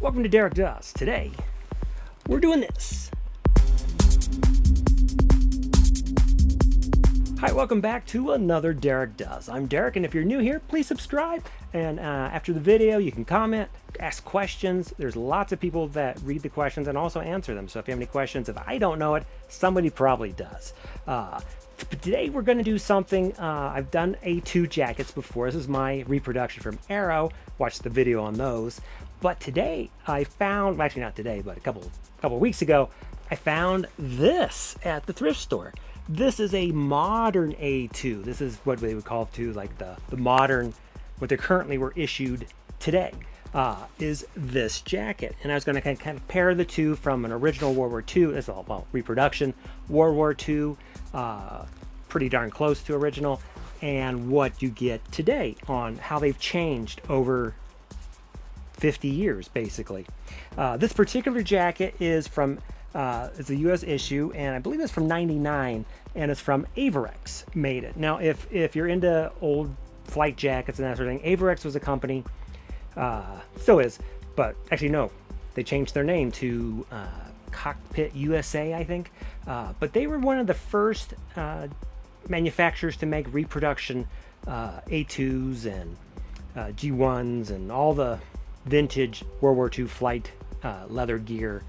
Welcome to Derek Does. Today, we're doing this. Hi, welcome back to another Derek Does. I'm Derek, and if you're new here, please subscribe. And after the video, you can comment, ask questions. There's lots of people that read the questions and also answer them. So if you have any questions, if I don't know it, somebody probably does. Today we're going to do something. I've done A2 jackets before. This is my reproduction from Arrow. Watch the video on those. But today I found, well, actually not today, but a couple weeks ago, I found this at the thrift store. This is a modern A2. This is what they would call to like the modern, what they currently were issued today. Is this jacket. And I was going to kind of compare the two from an original World War II. This is all about reproduction. World War II, pretty darn close to original. And what you get today on how they've changed over 50 years, basically. This particular jacket is from, it's a U.S. issue, and I believe it's from '99, and it's from Averex made it. Now, if you're into old flight jackets and that sort of thing, Averex was a company, still is, but actually no, they changed their name to Cockpit USA, I think. But they were one of the first manufacturers to make reproduction A2s and G1s and all the vintage World War II flight leather gear.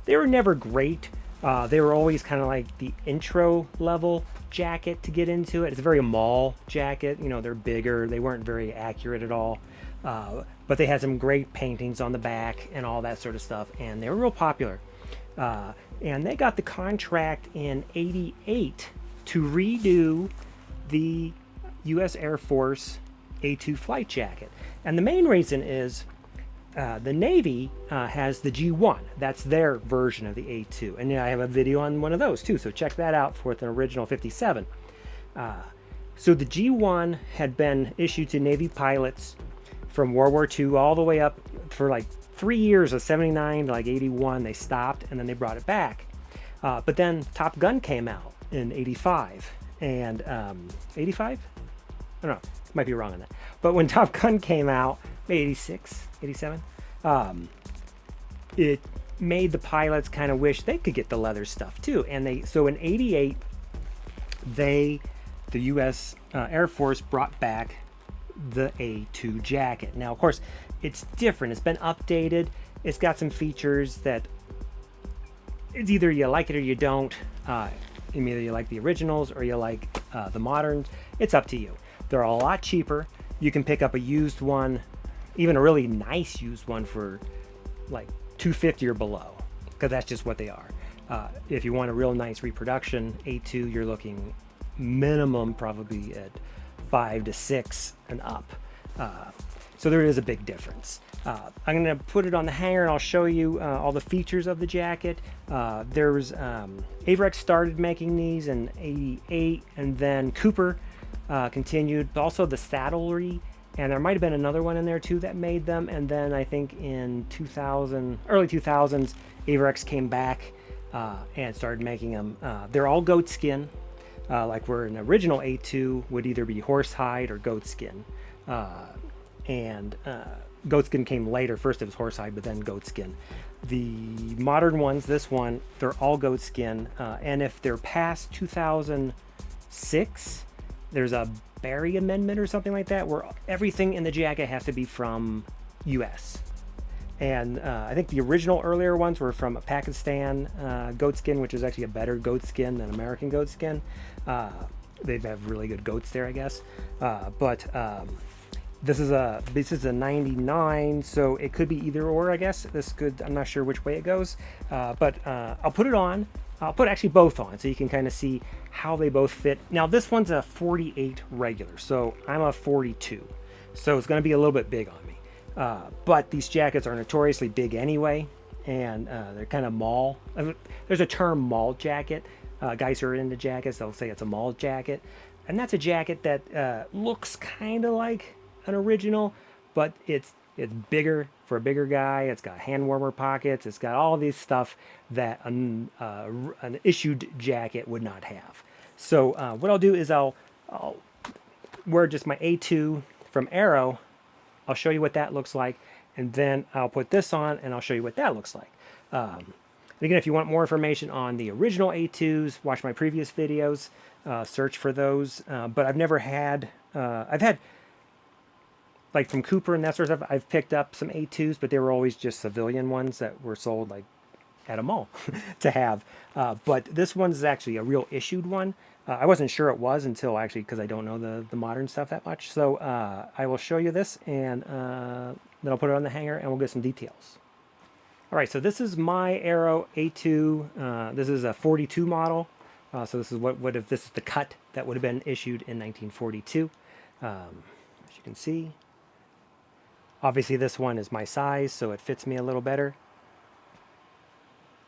They were never great. They were always kind of like the intro level jacket to get into it. It's a very mall jacket. You know, they're bigger. They weren't very accurate at all. But they had some great paintings on the back and all that sort of stuff. And they were real popular. And they got the contract in '88 to redo the U.S. Air Force A2 flight jacket. And the main reason is the Navy has the G1. That's their version of the A2. And I have a video on one of those too, so check that out for an original 57. So the G1 had been issued to Navy pilots from World War II all the way up for like 3 years, of 79 to like 81. They stopped and then they brought it back. But then Top Gun came out in 85. And 85? I don't know. Might be wrong on that. But when Top Gun came out, 86, 87, it made the pilots kind of wish they could get the leather stuff too. And so in 88, the U.S. Air Force brought back the A2 jacket. Now, of course, it's different. It's been updated. It's got some features that it's either you like it or you don't. Either you like the originals or you like the moderns. It's up to you. They're a lot cheaper. You can pick up a used one, even a really nice used one, for like $250 or below, because that's just what they are. If you want a real nice reproduction A2, you're looking minimum probably at 5 to 6 and up. So there is a big difference. I'm going to put it on the hanger and I'll show you all the features of the jacket. Averex started making these in '88, and then Cooper continued. Also the Saddlery, and there might have been another one in there too that made them. And then I think in early 2000s, Averex came back and started making them. They're all goat skin, like where an original A2 would either be horsehide or goat skin. And goat skin came later. First it was horsehide, but then goat skin. The modern ones, this one, they're all goat skin. And if they're past 2006, there's a Barry Amendment or something like that, where everything in the jacket has to be from U.S. And I think the original earlier ones were from Pakistan goat skin, which is actually a better goat skin than American goat skin. They have really good goats there, I guess. This is a 99, so it could be either or, I guess. I'm not sure which way it goes. But I'll put it on. I'll put actually both on so you can kind of see how they both fit. Now this one's a 48 regular, so I'm a 42. So it's going to be a little bit big on me. But these jackets are notoriously big anyway, and they're kind of mall. There's a term, mall jacket. Guys who are into jackets, they'll say it's a mall jacket. And that's a jacket that looks kind of like an original, but it's bigger for a bigger guy. It's got hand warmer pockets. It's got all this stuff that an issued jacket would not have. So what I'll do is I'll wear just my A2 from Arrow. I'll show you what that looks like, and then I'll put this on and I'll show you what that looks like. Again, if you want more information on the original A2s, watch my previous videos, search for those. But I've never had, I've had, like from Cooper and that sort of stuff, I've picked up some A2s, but they were always just civilian ones that were sold like at a mall to have. But this one's actually a real issued one. I wasn't sure it was until actually, because I don't know the modern stuff that much. So I will show you this, and then I'll put it on the hanger and we'll get some details. All right, so this is my Arrow A2. This is a 42 model. So this is this is the cut that would have been issued in 1942. As you can see, obviously this one is my size, so it fits me a little better.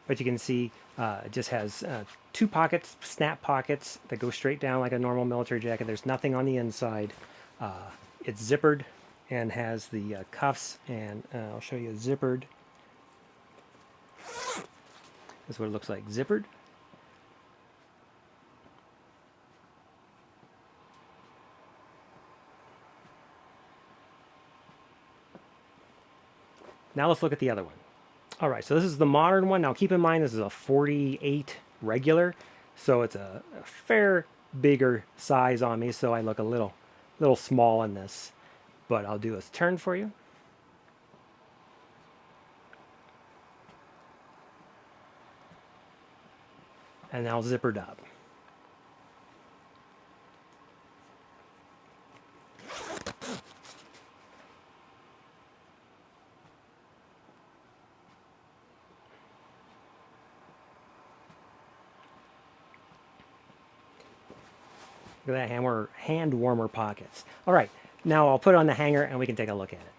But you can see it just has 2 pockets, snap pockets that go straight down like a normal military jacket. There's nothing on the inside. It's zippered and has the cuffs, and I'll show you zippered. This is what it looks like zippered. Now let's look at the other one. All right, so this is the modern one. Now keep in mind this is a 48 regular, so it's a fair bigger size on me, so I look a little small in this. But I'll do a turn for you. And now zippered up. Look at that hand warmer pockets. All right, now I'll put it on the hanger and we can take a look at it.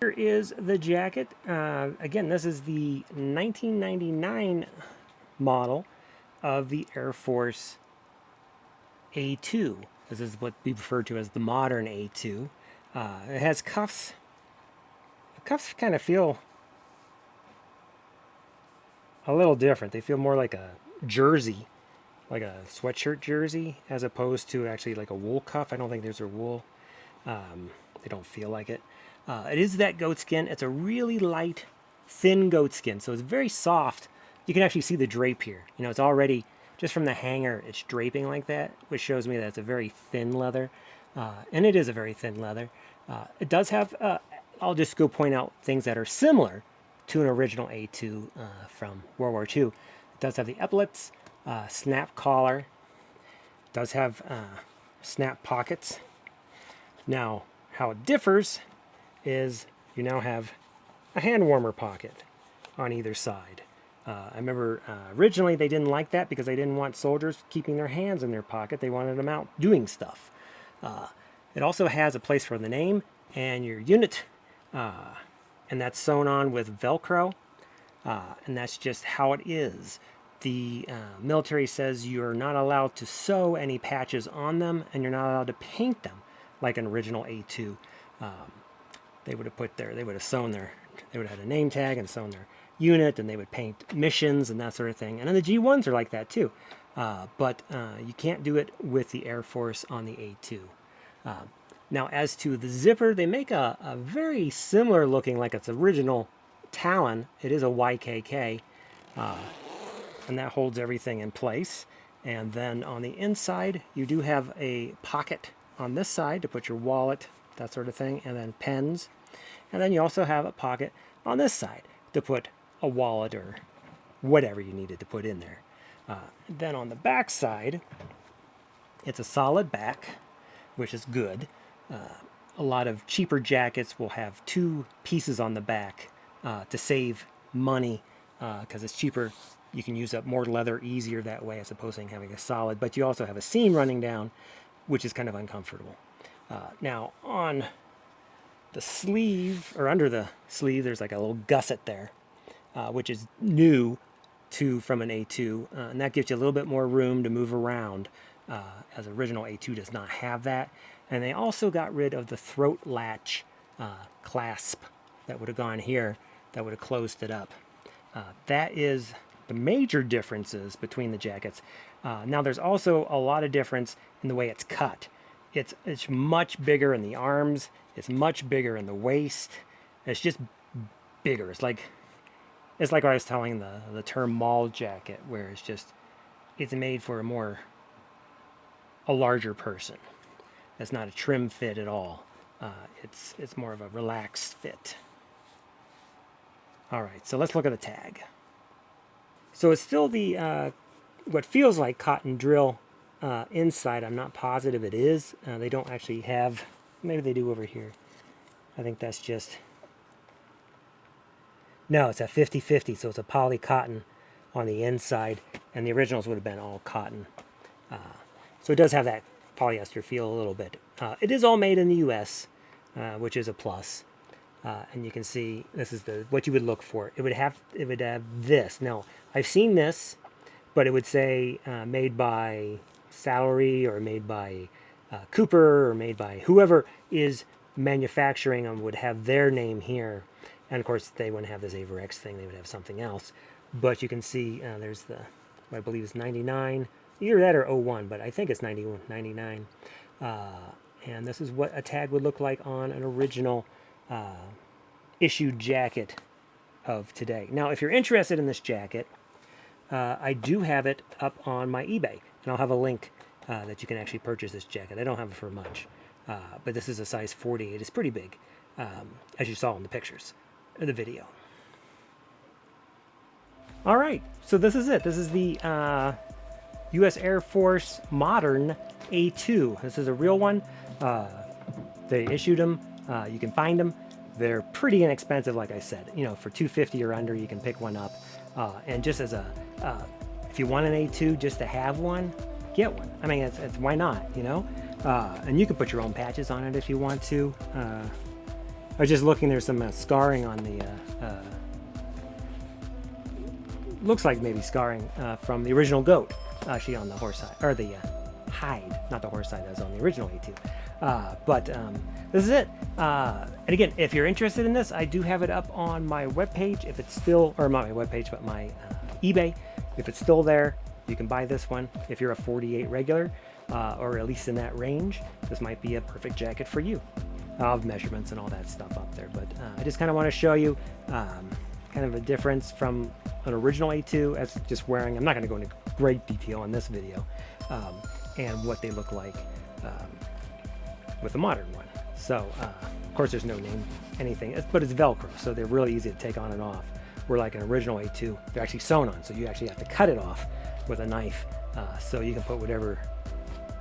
Here is the jacket. Again, this is the 1999 model of the Air Force A2. This is what we refer to as the modern A2. It has cuffs. The cuffs kind of feel a little different. They feel more like a jersey, like a sweatshirt jersey, as opposed to actually like a wool cuff. I don't think there's a wool. They don't feel like it. It is that goat skin. It's a really light, thin goat skin, so it's very soft. You can actually see the drape here. You know, it's already, just from the hanger, it's draping like that, which shows me that it's a very thin leather. And it is a very thin leather. It does have, I'll just go point out things that are similar to an original A2 from World War II. It does have the epaulets, snap collar. It does have snap pockets. Now, how it differs is you now have a hand warmer pocket on either side. I remember originally they didn't like that because they didn't want soldiers keeping their hands in their pocket. They wanted them out doing stuff. It also has a place for the name and your unit, and that's sewn on with Velcro, and that's just how it is. The military says you're not allowed to sew any patches on them, and you're not allowed to paint them like an original A2. They would have sewn they would have had a name tag and sewn their unit, and they would paint missions and that sort of thing. And then the G1s are like that too. But you can't do it with the Air Force on the A2. Now, as to the zipper, they make a very similar looking, like its original Talon. It is a YKK, and that holds everything in place. And then on the inside, you do have a pocket on this side to put your wallet, that sort of thing, and then pens. And then you also have a pocket on this side to put a wallet or whatever you needed to put in there. Then on the back side, it's a solid back, which is good. A lot of cheaper jackets will have 2 pieces on the back to save money because it's cheaper. You can use up more leather easier that way as opposed to having a solid. But you also have a seam running down, which is kind of uncomfortable. Now on the sleeve, or under the sleeve, there's like a little gusset there, which is new from an A2, and that gives you a little bit more room to move around, as original A2 does not have that. And they also got rid of the throat latch clasp that would have gone here, that would have closed it up. That is the major differences between the jackets. Now there's also a lot of difference in the way it's cut. It's much bigger in the arms, it's much bigger in the waist. It's just bigger. It's like what I was telling the term mall jacket, where it's made for a larger person. It's not a trim fit at all. It's more of a relaxed fit. All right, so let's look at the tag. So it's still the what feels like cotton drill inside. I'm not positive it is. They don't actually have, maybe they do over here. I think that's just, no, it's a 50-50, so it's a poly cotton on the inside, and the originals would have been all cotton. So it does have that polyester feel a little bit. It is all made in the U.S., which is a plus. And you can see this is what you would look for. It would have this. Now, I've seen this, but it would say made by Salary, or made by Cooper, or made by whoever is manufacturing them would have their name here. And of course, they wouldn't have this Averex thing. They would have something else. But you can see there's what I believe is 99, either that or 01, but I think it's 91, 99. And this is what a tag would look like on an original issued jacket of today. Now, if you're interested in this jacket, I do have it up on my eBay, and I'll have a link that you can actually purchase this jacket. I don't have it for much, but this is a size 48. It's pretty big, as you saw in the pictures of the video. All right, so this is it. This is the U.S. Air Force Modern A2. This is a real one. They issued them. You can find them. They're pretty inexpensive, like I said. You know, for $250 or under, you can pick one up. And just as if you want an A2 just to have one, get one. I mean, it's why not, you know? And you can put your own patches on it if you want to. I was just looking, there's some scarring on the, looks like maybe scarring from the original goat, actually on the horse side, or the hide, not the horse side, that was on the original A2. But this is it. And again, if you're interested in this, I do have it up on my webpage. If it's still, or not my webpage, but my eBay. If it's still there, you can buy this one. If you're a 48 regular, or at least in that range, this might be a perfect jacket for you. I'll have measurements and all that stuff up there. But I just kind of want to show you kind of a difference from an original A2 as just wearing. I'm not going to go into great detail in this video, and what they look like with a modern one. So, of course, there's no name, anything, but it's Velcro, so they're really easy to take on and off. Where like an original A2, they're actually sewn on, so you actually have to cut it off with a knife. So you can put whatever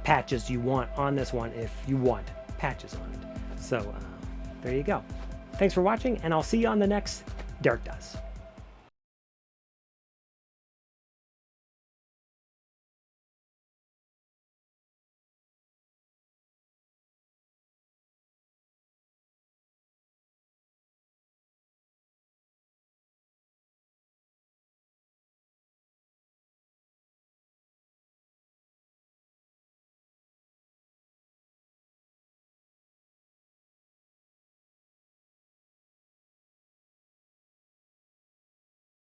patches you want on this one if you want patches on it. So there you go. Thanks for watching, and I'll see you on the next Derek Does.